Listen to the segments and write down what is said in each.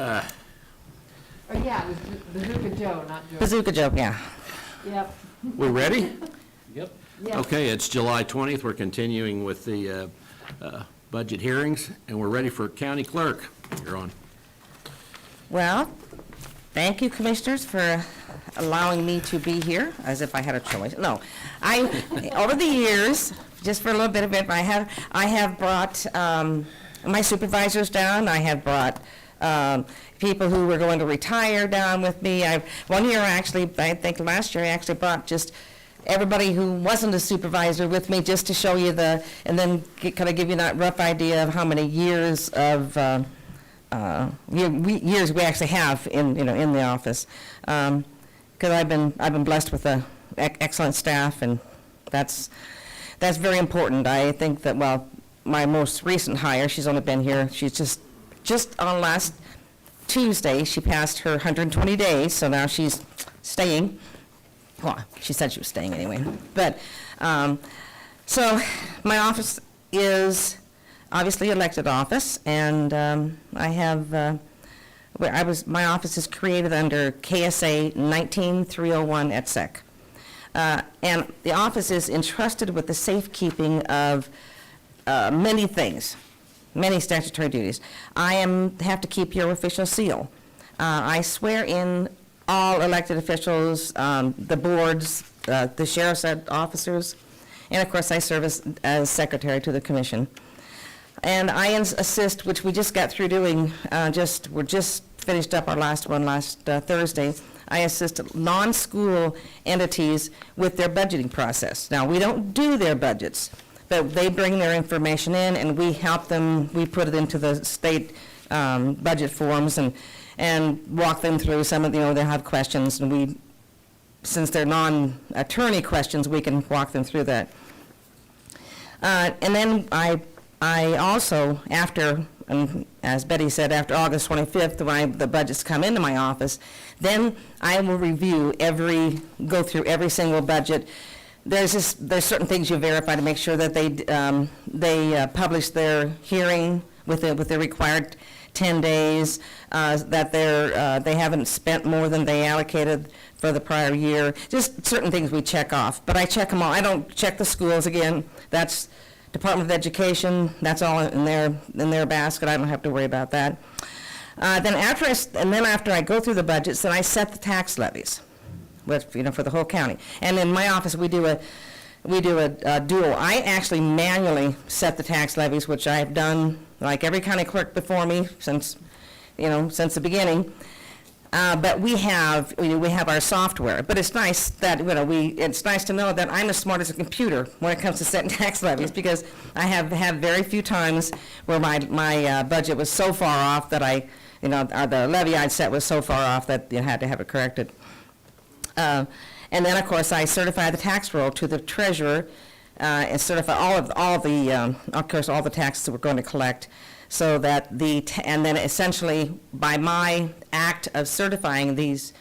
Oh, yeah, it was Bazooka Joe, not Joe. Bazooka Joe, yeah. Yep. We ready? Yep. Yep. Okay, it's July 20th. We're continuing with the budget hearings, and we're ready for county clerk. You're on. Well, thank you, commissioners, for allowing me to be here, as if I had a choice. No, over the years, just for a little bit of it, I have brought my supervisors down. I have brought people who were going to retire down with me. One year, actually, I think last year, I actually brought just everybody who wasn't a supervisor with me, just to show you and then kind of give you that rough idea of how many years of years we actually have in the office. Because I've been blessed with a excellent staff, and that's very important. I think that, well, my most recent hire, she's only been here, she's just on last Tuesday, she passed her 120 days, so now she's staying. Well, she said she was staying anyway. But, so my office is obviously elected office, and I have, my office is created under KSA 19301 et sec. And the office is entrusted with the safekeeping of many things, many statutory duties. I have to keep your official seal. I swear in all elected officials, the boards, the sheriff's officers, and of course I serve as secretary to the commission. And I assist, which we just got through doing, we're just finished up our last one last Thursday. I assist non-school entities with their budgeting process. Now, we don't do their budgets, but they bring their information in, and we help them. We put it into the state budget forms and walk them through some of, they have questions, and since they're non-attorney questions, we can walk them through that. And then I also, as Betty said, after August 25th, when the budgets come into my office, then I will go through every single budget. There's certain things you verify to make sure that they publish their hearing with the required 10 days, that they haven't spent more than they allocated for the prior year. Just certain things we check off, but I check them all. I don't check the schools again. That's Department of Education. That's all in their basket. I don't have to worry about that. Then after I go through the budgets, then I set the tax levies, for the whole county. And in my office, we do a dual. I actually manually set the tax levies, which I've done like every county clerk before me since the beginning. But we have our software. But it's nice that it's nice to know that I'm as smart as a computer when it comes to setting tax levies, because I have had very few times where my budget was so far off that the levy I'd set was so far off that you had to have it corrected. And then, of course, I certify the tax roll to the treasurer and certify all of the taxes that we're going to collect, so that and then essentially by my act of certifying these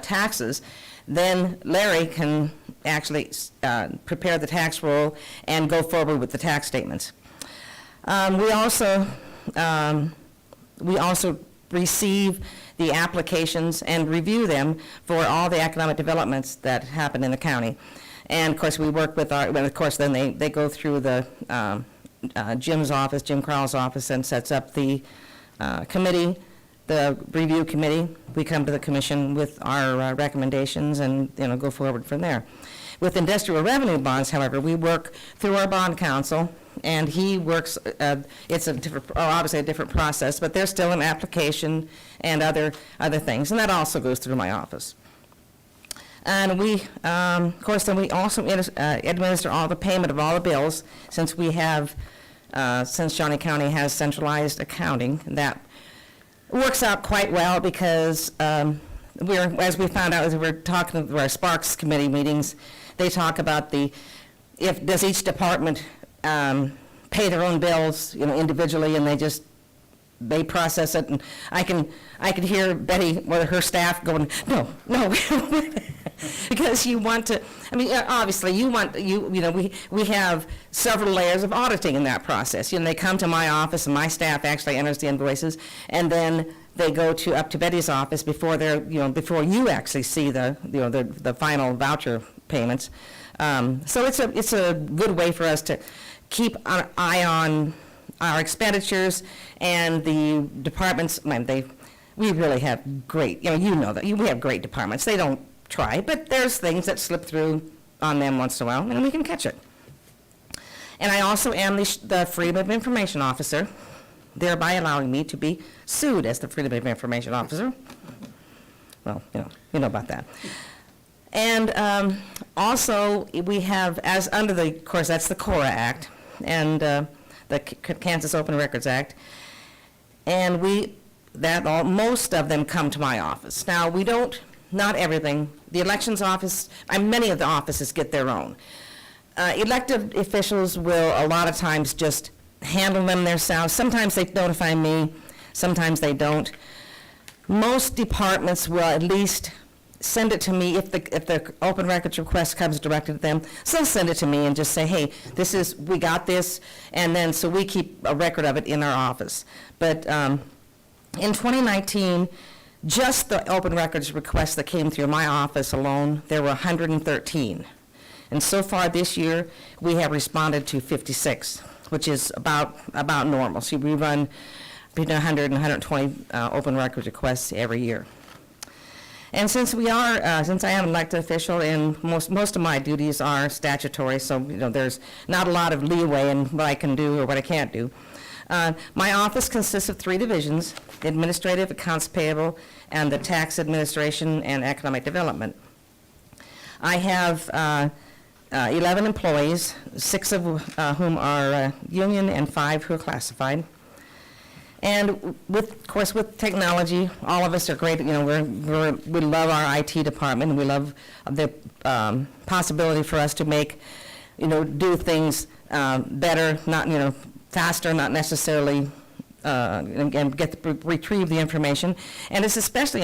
taxes, then Larry can actually prepare the tax roll and go forward with the tax statements. We also receive the applications and review them for all the economic developments that happen in the county. And of course, we work with then they go through the Jim Crowell's office, and sets up the committee, the review committee. We come to the commission with our recommendations and go forward from there. With industrial revenue bonds, however, we work through our bond counsel, and he works, it's obviously a different process, but there's still an application and other things, and that also goes through my office. And we, of course, then we also administer all the payment of all the bills, since we have, since Shawnee County has centralized accounting. That works out quite well, because as we found out as we were talking to our Sparks committee meetings, they talk about does each department pay their own bills, individually, and they process it, and I can hear Betty or her staff going, no, because you want to. I mean, obviously, we have several layers of auditing in that process. They come to my office, and my staff actually enters the invoices, and then they go up to Betty's office before they're, before you actually see the final voucher payments. So it's a good way for us to keep an eye on our expenditures, and the departments, we really have great, you know that, we have great departments. They don't try, but there's things that slip through on them once in a while, and we can catch it. And I also am the Freedom of Information Officer, thereby allowing me to be sued as the Freedom of Information Officer. Well, you know about that. And also, we have, as under the, of course, that's the CORA Act, and the Kansas Open Records Act, and most of them come to my office. Now, we don't, not everything. The elections office, many of the offices get their own. Elected officials will a lot of times just handle them themselves. Sometimes they notify me, sometimes they don't. Most departments will at least send it to me if the open records request comes directed to them. So they'll send it to me and just say, hey, we got this, and then so we keep a record of it in our office. But in 2019, just the open records requests that came through my office alone, there were 113. And so far this year, we have responded to 56, which is about normal. So we run between 100 and 120 open records requests every year. And since since I am an elected official, and most of my duties are statutory, so there's not a lot of leeway in what I can do or what I can't do. My office consists of 3 divisions: administrative, accounts payable, and the tax administration and economic development. I have 11 employees, 6 of whom are union and 5 who are classified. And of course, with technology, all of us are great. We love our IT department. We love the possibility for us to make, do things better, not, faster, not necessarily, and retrieve the information. And it's especially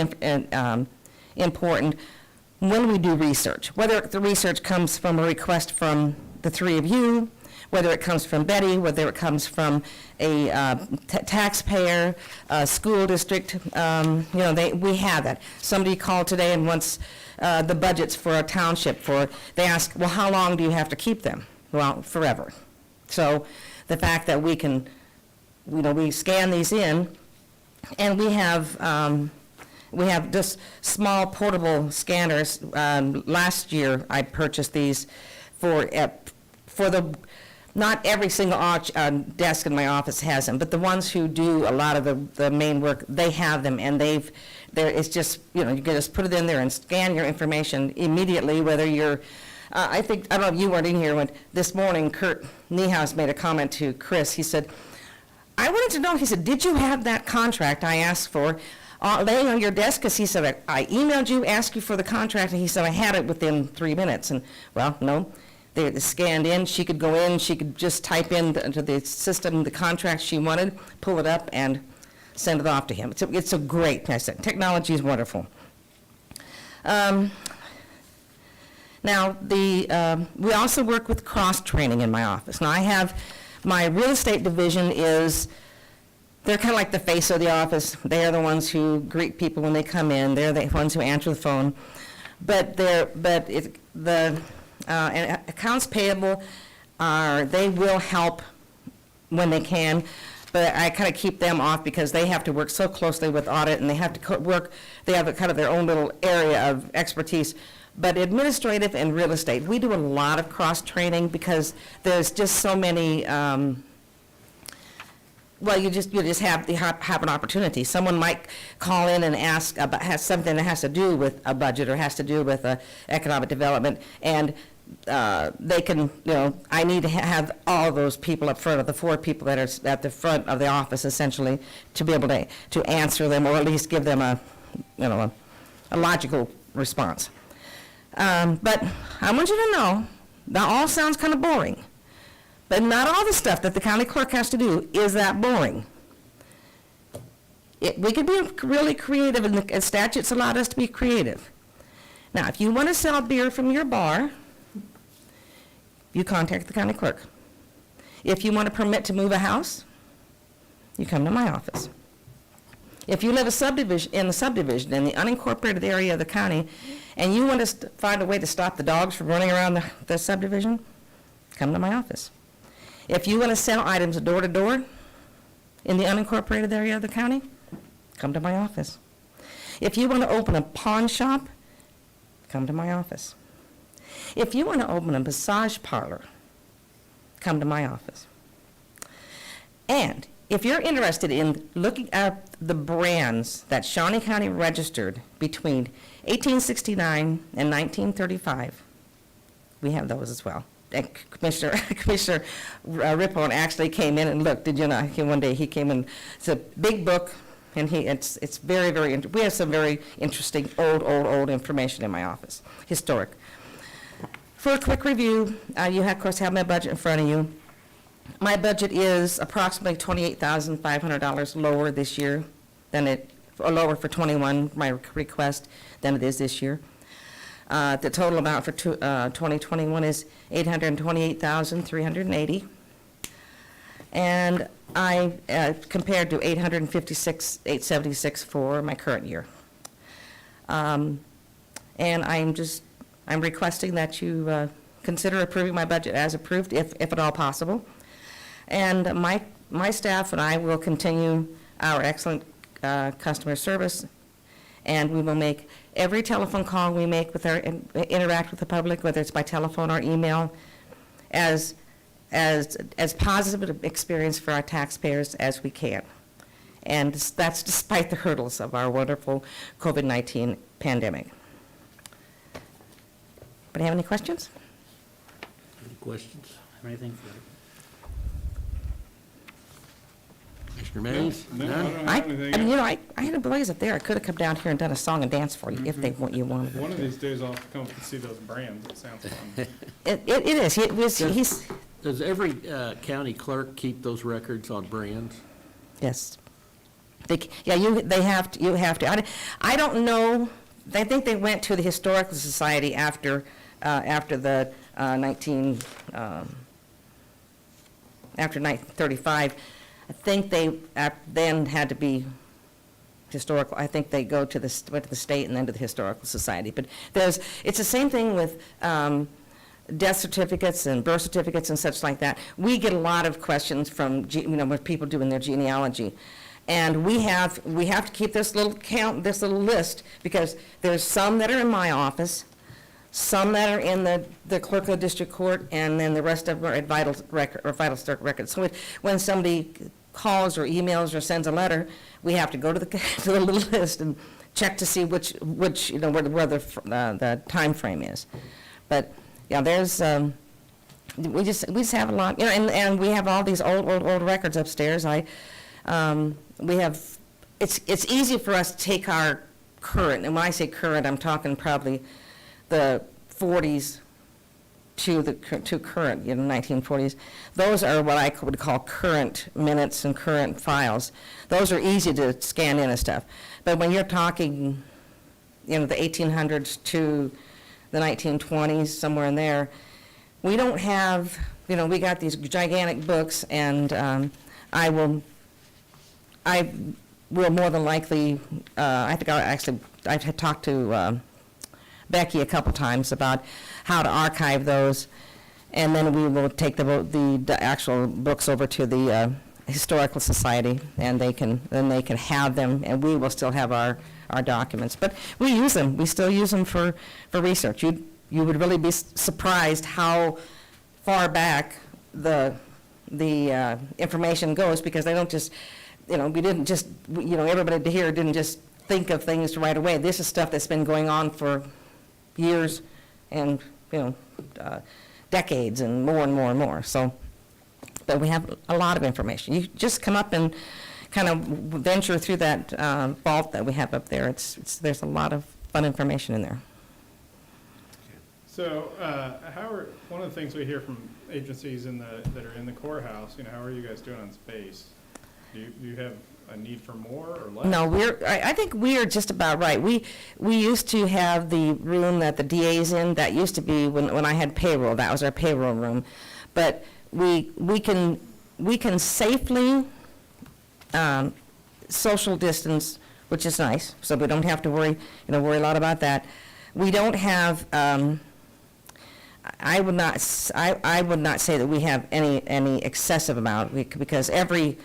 important when we do research, whether the research comes from a request from the 3 of you, whether it comes from Betty, whether it comes from a taxpayer, a school district, we have that. Somebody called today and wants the budgets for a township they ask, well, how long do you have to keep them? Well, forever. So the fact that we can, we scan these in, and we have just small portable scanners. Last year, I purchased these for not every single desk in my office has them, but the ones who do a lot of the main work, they have them, and it's just, you can just put it in there and scan your information immediately, whether you're, I don't know if you weren't in here when this morning Kurt Niehaus made a comment to Chris. He said, I wanted to know, he said, did you have that contract I asked for laying on your desk? Because he said, I emailed you, asked you for the contract, and he said, I had it within 3 minutes. And, well, no, they scanned in. She could go in, she could just type into the system the contract she wanted, pull it up, and send it off to him. It's a great, I said, technology is wonderful. Now, we also work with cross-training in my office. Now, I have my real estate division they're kind of like the face of the office. They are the ones who greet people when they come in. They're the ones who answer the phone. But the accounts payable they will help when they can, but I kind of keep them off because they have to work so closely with audit, and they have to they have kind of their own little area of expertise. But administrative and real estate, we do a lot of cross-training because there's just so many, you just have an opportunity. Someone might call in and ask about something that has to do with a budget or has to do with economic development, and they can, I need to have all of those people up front, of the 4 people that are at the front of the office, essentially, to be able to answer them, or at least give them a logical response. But I want you to know, that all sounds kind of boring, but not all the stuff that the county clerk has to do is that boring. We can be really creative, and the statutes allowed us to be creative. Now, if you want to sell beer from your bar, you contact the county clerk. If you want a permit to move a house, you come to my office. If you live in the subdivision in the unincorporated area of the county, and you want to find a way to stop the dogs from running around the subdivision, come to my office. If you want to sell items door to door in the unincorporated area of the county, come to my office. If you want to open a pawn shop, come to my office. If you want to open a massage parlor, come to my office. And if you're interested in looking at the brands that Shawnee County registered between 1869 and 1935, we have those as well. And Commissioner Rippon actually came in and looked, did you know? One day he came in, it's a big book, and it's very, very, we have some very interesting old information in my office, historic. For a quick review, you of course have my budget in front of you. My budget is approximately $28,500 lower this year or lower for 21, my request, than it is this year. The total amount for 2021 is $828,380. And compared to $876 for my current year. And I'm requesting that you consider approving my budget as approved, if at all possible. And my staff and I will continue our excellent customer service, and we will make every telephone call we make interact with the public, whether it's by telephone or email, as positive an experience for our taxpayers as we can. And that's despite the hurdles of our wonderful COVID-19 pandemic. Anybody have any questions? Any questions? Anything further? Commissioner Mays? No, I None? don't I have anything. mean, I had a blaze up there. I could have come down here and done a song and dance for you if you wanted. One of these days I'll have to come up and see those brands. It sounds fun. It is. He's, Does every county clerk keep those records on brands? yes. They have to, you have to. I don't know, I think they went to the Historical Society after the after 1935. I think they then had to be historical. I think they went to the state and then to the Historical Society. But it's the same thing with death certificates and birth certificates and such like that. We get a lot of questions from, with people doing their genealogy. And we have to keep this little list, because there's some that are in my office, some that are in the clerk of the district court, and then the rest of them are at vital cert records. So when somebody calls or emails or sends a letter, we have to go to the little list and check to see which where the time frame is. But yeah, there's we just have a lot, and we have all these old records upstairs. We have, it's easy for us to take our current, and when I say current, I'm talking probably the 40s to current, 1940s. Those are what I would call current minutes and current files. Those are easy to scan in and stuff. But when you're talking, the 1800s to the 1920s, somewhere in there, we don't have, we got these gigantic books, and I will more than likely, I think I've had talked to Becky a couple times about how to archive those, and then we will take the actual books over to the Historical Society, and they can have them, and we will still have our documents. But we use them. We still use them for research. You would really be surprised how far back the information goes, because they don't just, we didn't just, everybody here didn't just think of things right away. This is stuff that's been going on for years and, decades and more and more and more. So, but we have a lot of information. You just come up and kind of venture through that vault that we have up there. There's a lot of fun information in there. So, one of the things we hear from agencies that are in the courthouse, how are you guys doing on space? Do you have a need for more or less? No, I think we are just about right. We used to have the room that the DA's in. That used to be when I had payroll. That was our payroll room. But we can safely, social distance, which is nice, so we don't have to worry a lot about that. We don't have, I would not say that we have any excessive amount, because every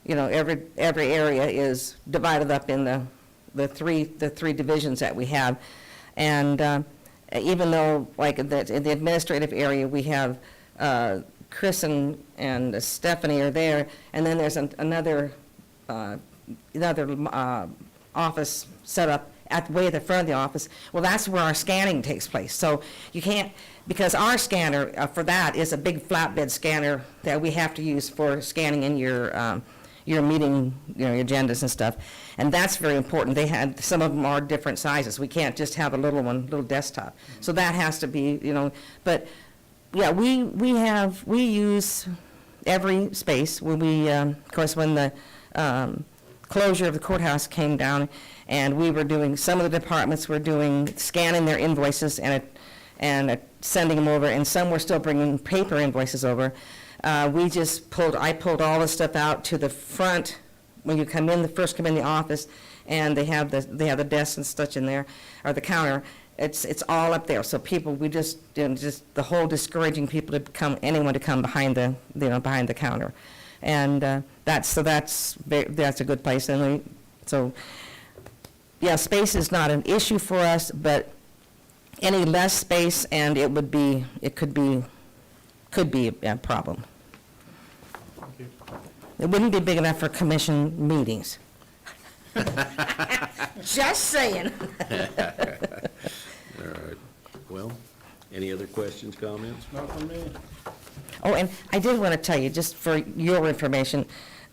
area is divided up in the three divisions that we have. And even though, like, in the administrative area, we have Chris and Stephanie are there, and then there's another office set up way at the front of the office. Well, that's where our scanning takes place. So you can't, because our scanner for that is a big flatbed scanner that we have to use for scanning in your meeting, your agendas and stuff. And that's very important. Some of them are different sizes. We can't just have a little desktop. So that has to be, but yeah, we use every space. When we, of course, when the closure of the courthouse came down, and we were doing, some of the departments were scanning their invoices and sending them over, and some were still bringing paper invoices over. I pulled all the stuff out to the front when you first come in the office, and they have the desks and such in there, or the counter. It's all up there. So people, we just the whole discouraging people anyone to come behind the counter, and that's a good place. And yeah, space is not an issue for us, but any less space, and it could be a problem. Thank you. It wouldn't be big enough for commission meetings. Just saying. All right. Well, any other questions, comments? Not from me. Oh, and I did want to tell you, just for your information,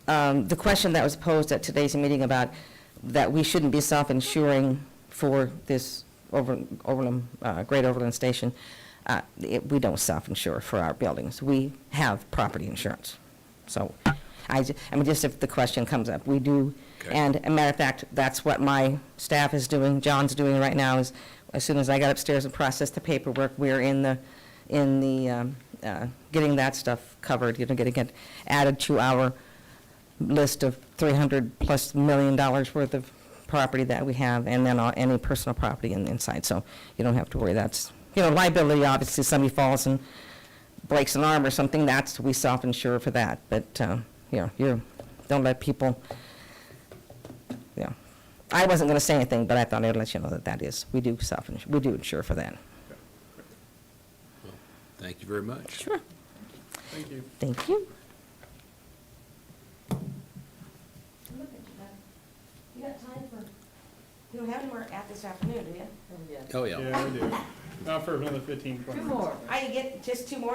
the question that was posed at today's meeting about that we shouldn't be self-insuring for this Great Overland Station, we don't self-insure for our buildings. We have property insurance. So, just if the question comes up, we do. Okay. And a matter of fact, that's what my staff is doing, John's doing right now, is as soon as I got upstairs and processed the paperwork, we're in the getting that stuff covered, getting it added to our list of $300+ million worth of property that we have, and then any personal property inside, so you don't have to worry. That's, liability, obviously, somebody falls and breaks an arm or something, we self-insure for that, but, you don't let people, I wasn't going to say anything, but I thought I'd let you know that is, we do insure for that. Well, thank you very much. Sure. Thank you. Thank you. You got time for, you don't have anywhere at this afternoon, do you? Oh, yeah. Yeah, we do. Not for another 15, 20 Two minutes. more. I get just 2 more